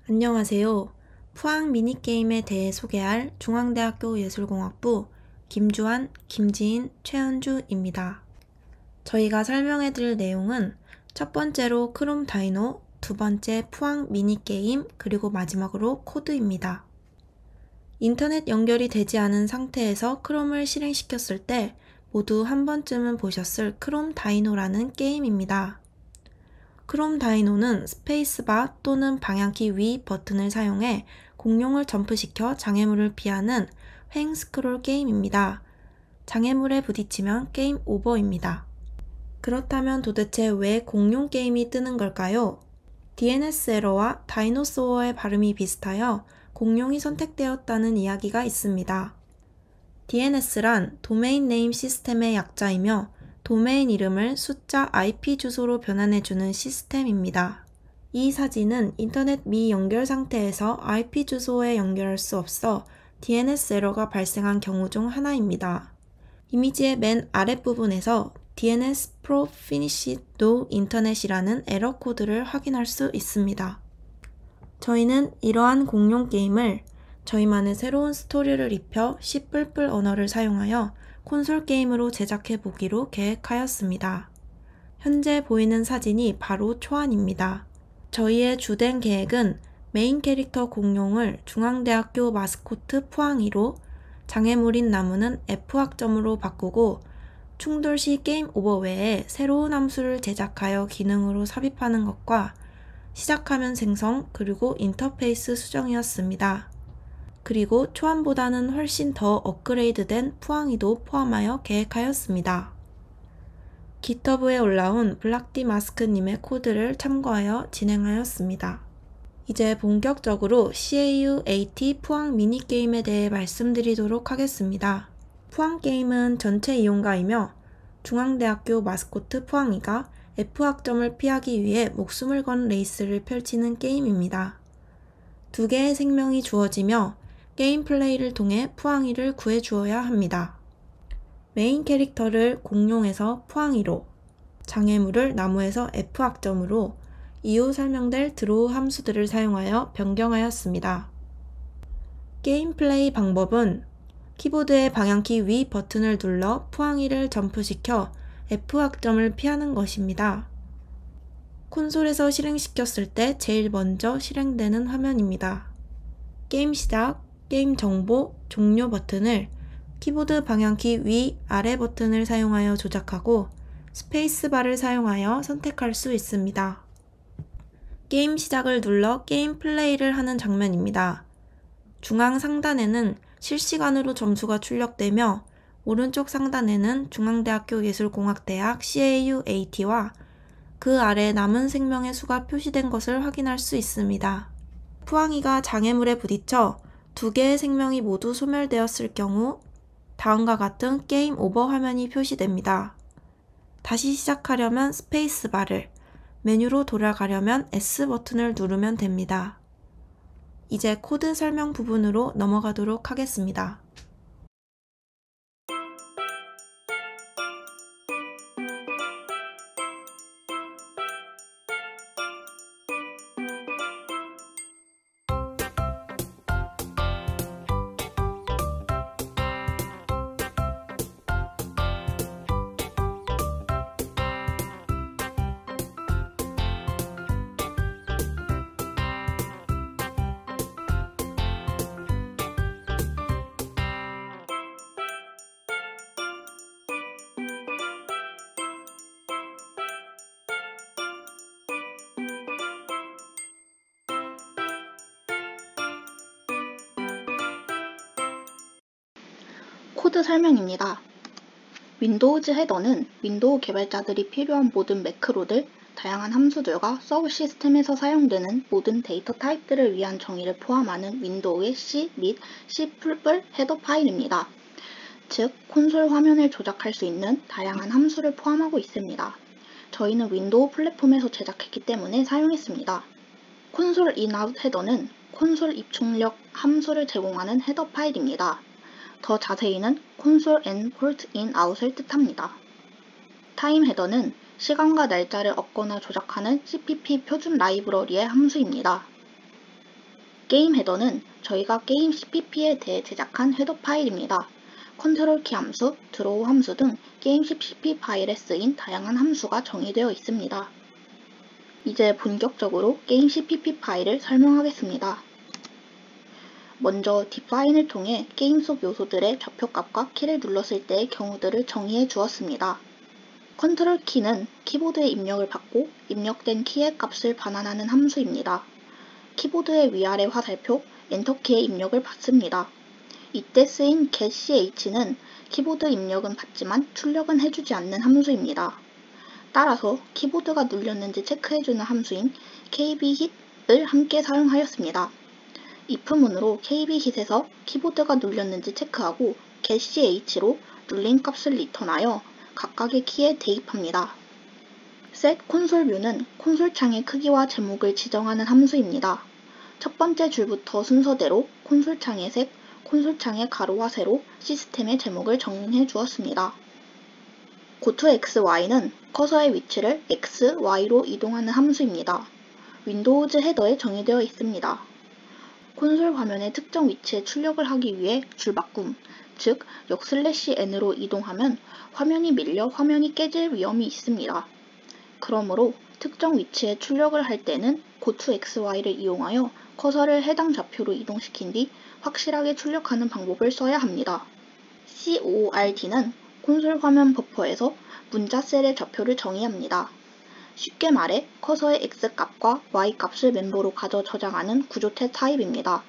안녕하세요. 푸항 미니게임에 대해 소개할 중앙대학교 예술공학부 김주환, 김지인, 최은주입니다. 저희가 설명해 드릴 내용은 첫 번째로 크롬 다이노, 두 번째 푸항 미니게임, 그리고 마지막으로 코드입니다. 인터넷 연결이 되지 않은 상태에서 크롬을 실행시켰을 때 모두 한 번쯤은 보셨을 크롬 다이노라는 게임입니다. 크롬 다이노는 스페이스바 또는 방향키 위 버튼을 사용해 공룡을 점프시켜 장애물을 피하는 횡 스크롤 게임입니다. 장애물에 부딪히면 게임 오버입니다. 그렇다면 도대체 왜 공룡 게임이 뜨는 걸까요? DNS 에러와 다이노소어의 발음이 비슷하여 공룡이 선택되었다는 이야기가 있습니다. DNS란 도메인 네임 시스템의 약자이며 도메인 이름을 숫자 IP 주소로 변환해주는 시스템입니다. 이 사진은 인터넷 미연결 상태에서 IP 주소에 연결할 수 없어 DNS 에러가 발생한 경우 중 하나입니다. 이미지의 맨 아랫부분에서 DNS Pro Finish No Internet이라는 에러 코드를 확인할 수 있습니다. 저희는 이러한 공룡 게임을 저희만의 새로운 스토리를 입혀 C++ 언어를 사용하여 콘솔 게임으로 제작해 보기로 계획하였습니다. 현재 보이는 사진이 바로 초안입니다. 저희의 주된 계획은 메인 캐릭터 공룡을 중앙대학교 마스코트 푸항이로, 장애물인 나무는 F학점으로 바꾸고 충돌 시 게임 오버 외에 새로운 함수를 제작하여 기능으로 삽입하는 것과 시작화면 생성 그리고 인터페이스 수정이었습니다. 그리고 초안보다는 훨씬 더 업그레이드된 푸항이도 포함하여 계획하였습니다. 깃허브에 올라온 블락디 마스크님의 코드를 참고하여 진행하였습니다. 이제 본격적으로 CAU-AT 푸항 미니게임에 대해 말씀드리도록 하겠습니다. 푸항 게임은 전체 이용가이며 중앙대학교 마스코트 푸항이가 F학점을 피하기 위해 목숨을 건 레이스를 펼치는 게임입니다. 두 개의 생명이 주어지며 게임 플레이를 통해 푸항이를 구해주어야 합니다. 메인 캐릭터를 공룡에서 푸항이로, 장애물을 나무에서 F학점으로 이후 설명될 드로우 함수들을 사용하여 변경하였습니다. 게임 플레이 방법은 키보드의 방향키 위 버튼을 눌러 푸항이를 점프시켜 F학점을 피하는 것입니다. 콘솔에서 실행시켰을 때 제일 먼저 실행되는 화면입니다. 게임 시작, 게임 정보, 종료 버튼을 키보드 방향키 위, 아래 버튼을 사용하여 조작하고 스페이스바를 사용하여 선택할 수 있습니다. 게임 시작을 눌러 게임 플레이를 하는 장면입니다. 중앙 상단에는 실시간으로 점수가 출력되며 오른쪽 상단에는 중앙대학교 예술공학대학 CAU-AT와 그 아래 남은 생명의 수가 표시된 것을 확인할 수 있습니다. 푸항이가 장애물에 부딪혀 두 개의 생명이 모두 소멸되었을 경우 다음과 같은 게임 오버 화면이 표시됩니다. 다시 시작하려면 스페이스바를, 메뉴로 돌아가려면 S 버튼을 누르면 됩니다. 이제 코드 설명 부분으로 넘어가도록 하겠습니다. 코드 설명입니다. 윈도우즈 헤더는 윈도우 개발자들이 필요한 모든 매크로들, 다양한 함수들과 서브 시스템에서 사용되는 모든 데이터 타입들을 위한 정의를 포함하는 윈도우의 C 및 C++ 헤더 파일입니다. 즉, 콘솔 화면을 조작할 수 있는 다양한 함수를 포함하고 있습니다. 저희는 윈도우 플랫폼에서 제작했기 때문에 사용했습니다. 콘솔 인아웃 헤더는 콘솔 입출력 함수를 제공하는 헤더 파일입니다. 더 자세히는 콘솔 and port in out을 뜻합니다. 타임 헤더는 시간과 날짜를 얻거나 조작하는 CPP 표준 라이브러리의 함수입니다. 게임 헤더는 저희가 게임 CPP에 대해 제작한 헤더 파일입니다. 컨트롤 키 함수, 드로우 함수 등 게임 CPP 파일에 쓰인 다양한 함수가 정의되어 있습니다. 이제 본격적으로 게임 CPP 파일을 설명하겠습니다. 먼저 define을 통해 게임 속 요소들의 좌표값과 키를 눌렀을 때의 경우들을 정의해 주었습니다. 컨트롤 키는 키보드에 입력을 받고 입력된 키의 값을 반환하는 함수입니다. 키보드의 위아래 화살표 엔터키에 입력을 받습니다. 이때 쓰인 getch는 키보드 입력은 받지만 출력은 해주지 않는 함수입니다. 따라서 키보드가 눌렸는지 체크해주는 함수인 kbhit을 함께 사용하였습니다. if문으로 kbhit에서 키보드가 눌렸는지 체크하고 getch로 눌린 값을 리턴하여 각각의 키에 대입합니다. setConsoleView는 콘솔 창의 크기와 제목을 지정하는 함수입니다. 첫 번째 줄부터 순서대로 콘솔 창의 색, 콘솔 창의 가로와 세로, 시스템의 제목을 정리해 주었습니다. goToXY는 커서의 위치를 X, Y로 이동하는 함수입니다. 윈도우즈 헤더에 정의되어 있습니다. 콘솔 화면의 특정 위치에 출력을 하기 위해 줄바꿈, 즉 역/n으로 이동하면 화면이 밀려 화면이 깨질 위험이 있습니다. 그러므로 특정 위치에 출력을 할 때는 goToXY를 이용하여 커서를 해당 좌표로 이동시킨 뒤 확실하게 출력하는 방법을 써야 합니다. CORT는 콘솔 화면 버퍼에서 문자 셀의 좌표를 정의합니다. 쉽게 말해 커서의 X값과 Y값을 멤버로 가져 저장하는 구조태 타입입니다.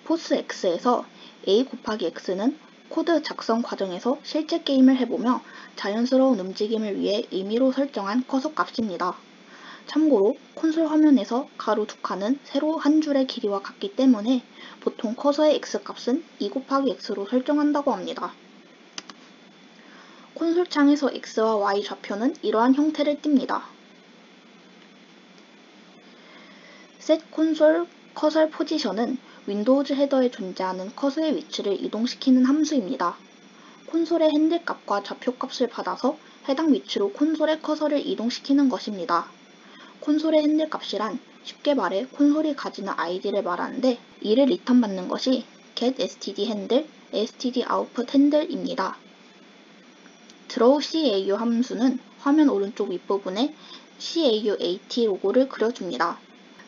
forceX에서 A 곱하기 X는 코드 작성 과정에서 실제 게임을 해보며 자연스러운 움직임을 위해 의미로 설정한 커서 값입니다. 참고로 콘솔 화면에서 가로 2칸은 세로 한 줄의 길이와 같기 때문에 보통 커서의 X값은 2 곱하기 X로 설정한다고 합니다. 콘솔 창에서 X와 Y 좌표는 이러한 형태를 띱니다. setConsole 커서 포지션은 윈도우즈 헤더에 존재하는 커서의 위치를 이동시키는 함수입니다. 콘솔의 핸들 값과 좌표 값을 받아서 해당 위치로 콘솔의 커서를 이동시키는 것입니다. 콘솔의 핸들 값이란 쉽게 말해 콘솔이 가지는 ID를 말하는데 이를 리턴받는 것이 getStdHandle, stdoutputHandle입니다. drawCAU 함수는 화면 오른쪽 윗부분에 CAUAT 로고를 그려줍니다.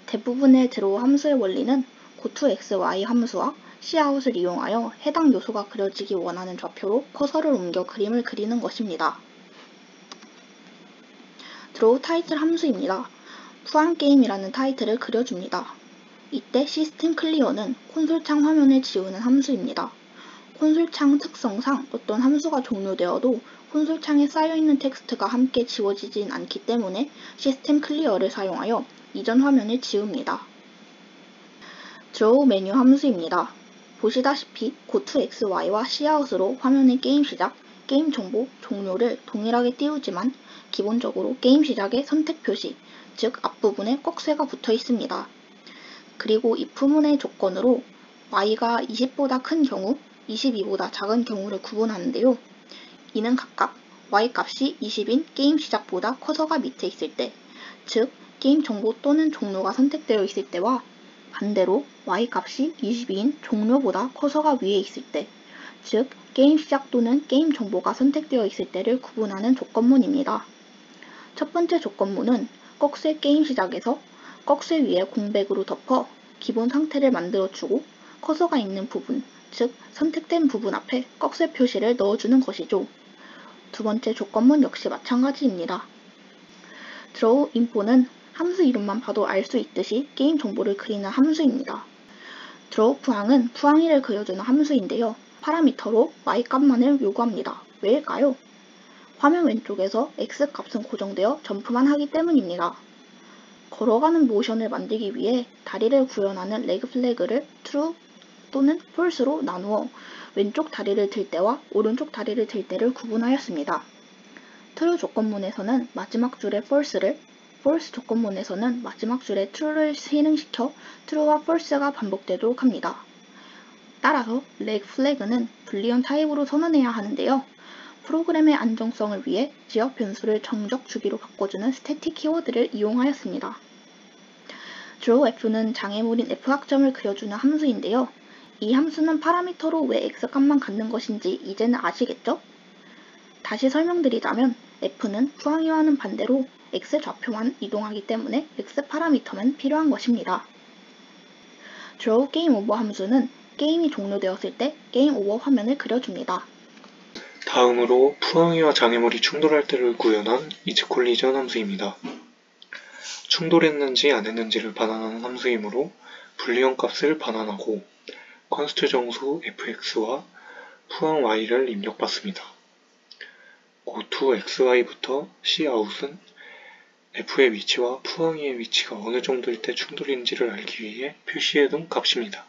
대부분의 드로우 함수의 원리는 goToXY 함수와 cout을 이용하여 해당 요소가 그려지기 원하는 좌표로 커서를 옮겨 그림을 그리는 것입니다. draw 타이틀 함수입니다. 푸항게임이라는 타이틀을 그려줍니다. 이때 시스템 클리어는 콘솔 창 화면을 지우는 함수입니다. 콘솔 창 특성상 어떤 함수가 종료되어도 콘솔 창에 쌓여있는 텍스트가 함께 지워지진 않기 때문에 시스템 클리어를 사용하여 이전 화면을 지웁니다. draw 메뉴 함수입니다. 보시다시피 goToXY와 cout으로 화면의 게임 시작, 게임 정보, 종료를 동일하게 띄우지만 기본적으로 게임 시작에 선택 표시, 즉 앞부분에 꺽쇠가 붙어 있습니다. 그리고 if문의 조건으로 y가 20보다 큰 경우, 22보다 작은 경우를 구분하는데요. 이는 각각 y값이 20인 게임 시작보다 커서가 밑에 있을 때, 즉 게임 정보 또는 종료가 선택되어 있을 때와 반대로 y값이 22인 종료보다 커서가 위에 있을 때, 즉 게임 시작 또는 게임 정보가 선택되어 있을 때를 구분하는 조건문입니다. 첫 번째 조건문은 꺽쇠 게임 시작에서 꺽쇠 위에 공백으로 덮어 기본 상태를 만들어주고 커서가 있는 부분, 즉 선택된 부분 앞에 꺽쇠 표시를 넣어주는 것이죠. 두 번째 조건문 역시 마찬가지입니다. draw info는 함수 이름만 봐도 알 수 있듯이 게임 정보를 그리는 함수입니다. draw 푸항은 푸항이를 그려주는 함수인데요. 파라미터로 y값만을 요구합니다. 왜일까요? 화면 왼쪽에서 x값은 고정되어 점프만 하기 때문입니다. 걸어가는 모션을 만들기 위해 다리를 구현하는 레그 플래그를 true 또는 false로 나누어 왼쪽 다리를 들 때와 오른쪽 다리를 들 때를 구분하였습니다. true 조건문에서는 마지막 줄에 false를, false 조건문에서는 마지막 줄에 true를 실행시켜 true와 false가 반복되도록 합니다. 따라서 레그 플래그는 불리언 타입으로 선언해야 하는데요. 프로그램의 안정성을 위해 지역 변수를 정적 주기로 바꿔주는 스태틱 키워드를 이용하였습니다. drawF는 장애물인 f각점을 그려주는 함수인데요. 이 함수는 파라미터로 왜 x값만 갖는 것인지 이제는 아시겠죠? 다시 설명드리자면 f는 푸항이와는 반대로 x 좌표만 이동하기 때문에 x 파라미터만 필요한 것입니다. draw 게임 오버 함수는 게임이 종료되었을 때 게임 오버 화면을 그려줍니다. 다음으로 푸항이와 장애물이 충돌할 때를 구현한 isCollision 함수입니다. 충돌했는지 안 했는지를 반환하는 함수이므로 불리형 값을 반환하고 컨스트 정수 fx와 푸항 y를 입력받습니다. goto xy부터 cout은 f의 위치와 푸항이의 위치가 어느 정도일 때 충돌인지를 알기 위해 표시해둔 값입니다.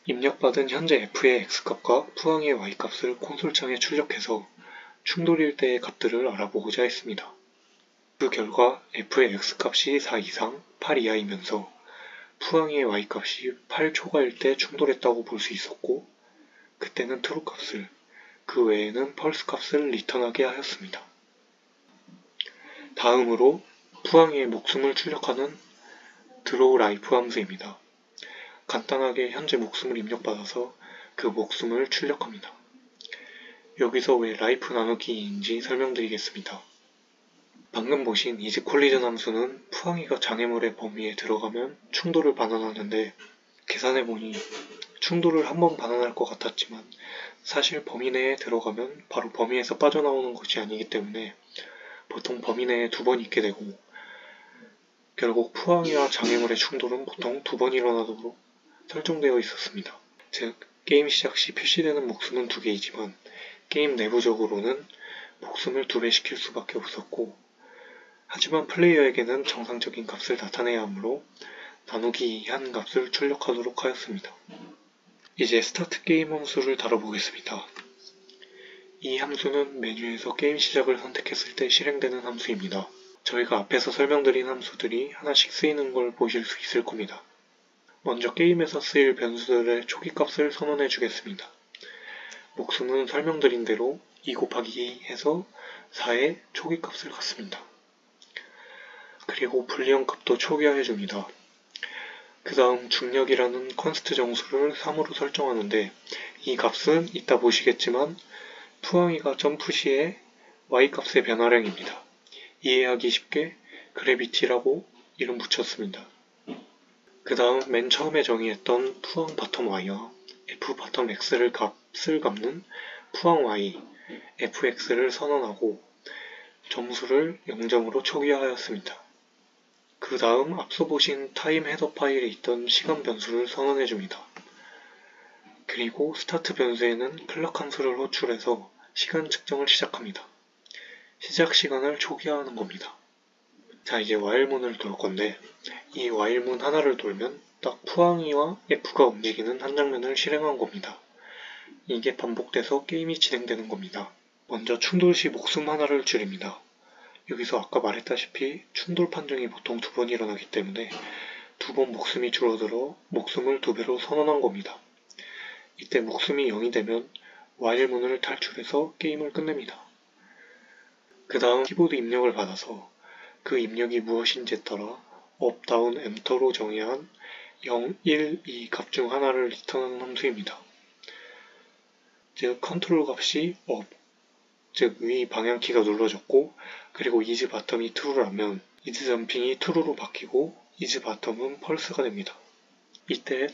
입력받은 현재 f의 x값과 푸항의 y값을 콘솔창에 출력해서 충돌일 때의 값들을 알아보고자 했습니다. 그 결과 f의 x값이 4 이상, 8 이하이면서 푸항의 y값이 8 초과일 때 충돌했다고 볼 수 있었고 그때는 true 값을, 그 외에는 펄스 값을 리턴하게 하였습니다. 다음으로 푸항이의 목숨을 출력하는 drawLife 함수입니다. 간단하게 현재 목숨을 입력받아서 그 목숨을 출력합니다. 여기서 왜 life 나누기인지 설명드리겠습니다. 방금 보신 isCollision 함수는 푸항이가 장애물의 범위에 들어가면 충돌을 반환하는데 계산해보니 충돌을 한 번 반환할 것 같았지만 사실 범위 내에 들어가면 바로 범위에서 빠져나오는 것이 아니기 때문에 보통 범위 내에 2번 있게 되고 결국 푸항이와 장애물의 충돌은 보통 2번 일어나도록 설정되어 있었습니다. 즉, 게임 시작 시 표시되는 목숨은 2개이지만 게임 내부적으로는 목숨을 2배 시킬 수밖에 없었고 하지만 플레이어에게는 정상적인 값을 나타내야 하므로 나누기 2한 값을 출력하도록 하였습니다. 이제 스타트 게임 함수를 다뤄보겠습니다. 이 함수는 메뉴에서 게임 시작을 선택했을 때 실행되는 함수입니다. 저희가 앞에서 설명드린 함수들이 하나씩 쓰이는 걸 보실 수 있을 겁니다. 먼저 게임에서 쓰일 변수들의 초기값을 선언해 주겠습니다. 목숨은 설명드린 대로 2 곱하기 2 해서 4의 초기값을 갖습니다. 그리고 불리형 값도 초기화해 줍니다. 그 다음 중력이라는 컨스트 정수를 3으로 설정하는데 이 값은 이따 보시겠지만 푸항이가 점프 시에 y값의 변화량입니다. 이해하기 쉽게 그래비티라고 이름 붙였습니다. 그 다음 맨 처음에 정의했던 푸항 바텀 y와 f 바텀 x를 값을 갚는 푸항 y, fx를 선언하고 점수를 0점으로 초기화하였습니다. 그 다음 앞서 보신 타임 헤더 파일에 있던 시간 변수를 선언해줍니다. 그리고 스타트 변수에는 클럭 함수를 호출해서 시간 측정을 시작합니다. 시작 시간을 초기화하는 겁니다. 자, 이제 while문을 돌 건데 이 while문 하나를 돌면 딱 푸항이와 f가 움직이는 한 장면을 실행한 겁니다. 이게 반복돼서 게임이 진행되는 겁니다. 먼저 충돌 시 목숨 하나를 줄입니다. 여기서 아까 말했다시피 충돌 판정이 보통 2번 일어나기 때문에 2번 목숨이 줄어들어 목숨을 2배로 선언한 겁니다. 이때 목숨이 0이 되면 while문을 탈출해서 게임을 끝냅니다. 그 다음 키보드 입력을 받아서 그 입력이 무엇인지에 따라 업, 다운, 엔터로 정의한 0, 1, 2 값 중 하나를 리턴하는 함수입니다. 즉 컨트롤 값이 업, 즉 위 방향키가 눌러졌고 그리고 is 바텀이 true라면 is 점핑이 true로 바뀌고 is 바텀은 false가 됩니다. 이때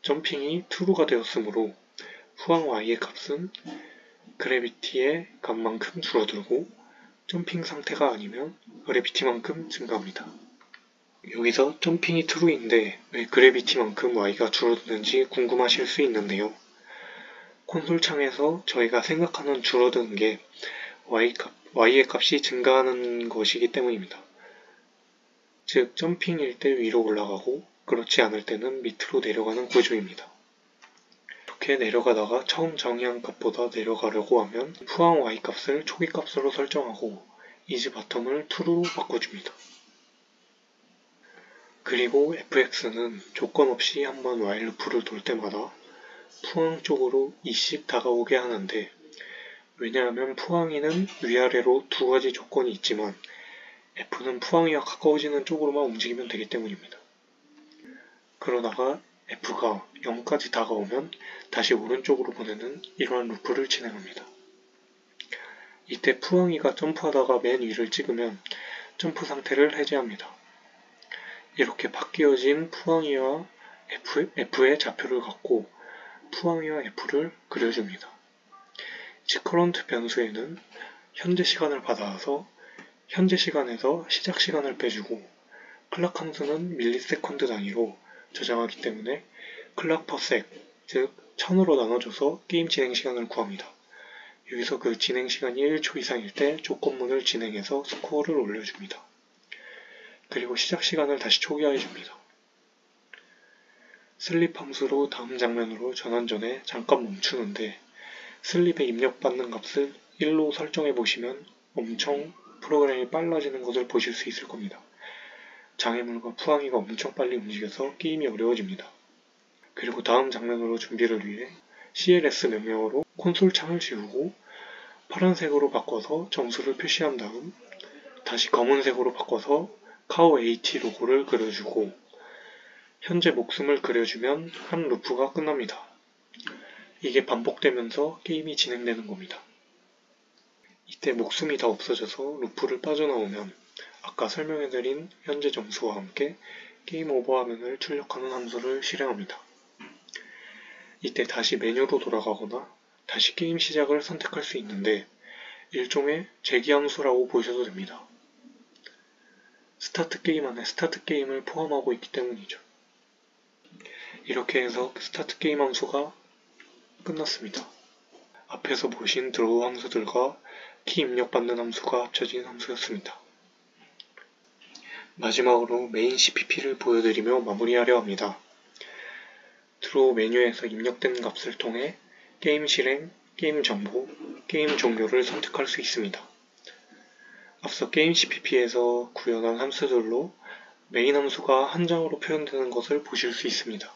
점핑이 true가 되었으므로 푸항 y의 값은 그래비티의 값만큼 줄어들고 점핑 상태가 아니면 그래비티만큼 증가합니다. 여기서 점핑이 true인데 왜 그래비티만큼 y가 줄어드는지 궁금하실 수 있는데요. 콘솔 창에서 저희가 생각하는 줄어드는 게 y의 값이 증가하는 것이기 때문입니다. 즉 점핑일 때 위로 올라가고 그렇지 않을 때는 밑으로 내려가는 구조입니다. 이렇게 내려가다가 처음 정의한 값보다 내려가려고 하면 푸항 y값을 초기값으로 설정하고 is 바텀을 true로 바꿔줍니다. 그리고 fx는 조건 없이 한번 while 루프를 돌 때마다 푸항 쪽으로 2씩 다가오게 하는데 왜냐하면 푸항이는 위아래로 2가지 조건이 있지만 f는 푸항이와 가까워지는 쪽으로만 움직이면 되기 때문입니다. 그러다가 F가 0까지 다가오면 다시 오른쪽으로 보내는 이러한 루프를 진행합니다. 이때 푸항이가 점프하다가 맨 위를 찍으면 점프 상태를 해제합니다. 이렇게 바뀌어진 푸항이와 F의 좌표를 갖고 푸항이와 F를 그려줍니다. current 변수에는 현재 시간을 받아서 현재 시간에서 시작 시간을 빼주고 클락 함수는 밀리세컨드 단위로 저장하기 때문에 클락 퍼섹, 즉 1000으로 나눠줘서 게임 진행 시간을 구합니다. 여기서 그 진행 시간이 1초 이상일 때 조건문을 진행해서 스코어를 올려줍니다. 그리고 시작 시간을 다시 초기화해줍니다. 슬립 함수로 다음 장면으로 전환 전에 잠깐 멈추는데 슬립에 입력받는 값을 1로 설정해보시면 엄청 프로그램이 빨라지는 것을 보실 수 있을 겁니다. 장애물과 푸항이가 엄청 빨리 움직여서 게임이 어려워집니다. 그리고 다음 장면으로 준비를 위해 CLS 명령어로 콘솔 창을 지우고 파란색으로 바꿔서 점수를 표시한 다음 다시 검은색으로 바꿔서 카우 AT 로고를 그려주고 현재 목숨을 그려주면 한 루프가 끝납니다. 이게 반복되면서 게임이 진행되는 겁니다. 이때 목숨이 다 없어져서 루프를 빠져나오면 아까 설명해드린 현재 점수와 함께 게임 오버 화면을 출력하는 함수를 실행합니다. 이때 다시 메뉴로 돌아가거나 다시 게임 시작을 선택할 수 있는데 일종의 재기 함수라고 보셔도 됩니다. 스타트 게임 안에 스타트 게임을 포함하고 있기 때문이죠. 이렇게 해서 스타트 게임 함수가 끝났습니다. 앞에서 보신 드로우 함수들과 키 입력받는 함수가 합쳐진 함수였습니다. 마지막으로 메인 CPP를 보여드리며 마무리하려 합니다. 드로우 메뉴에서 입력된 값을 통해 게임 실행, 게임 정보, 게임 종료를 선택할 수 있습니다. 앞서 게임 CPP에서 구현한 함수들로 메인 함수가 한 장으로 표현되는 것을 보실 수 있습니다.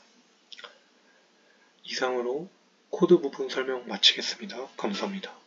이상으로 코드 부분 설명 마치겠습니다. 감사합니다.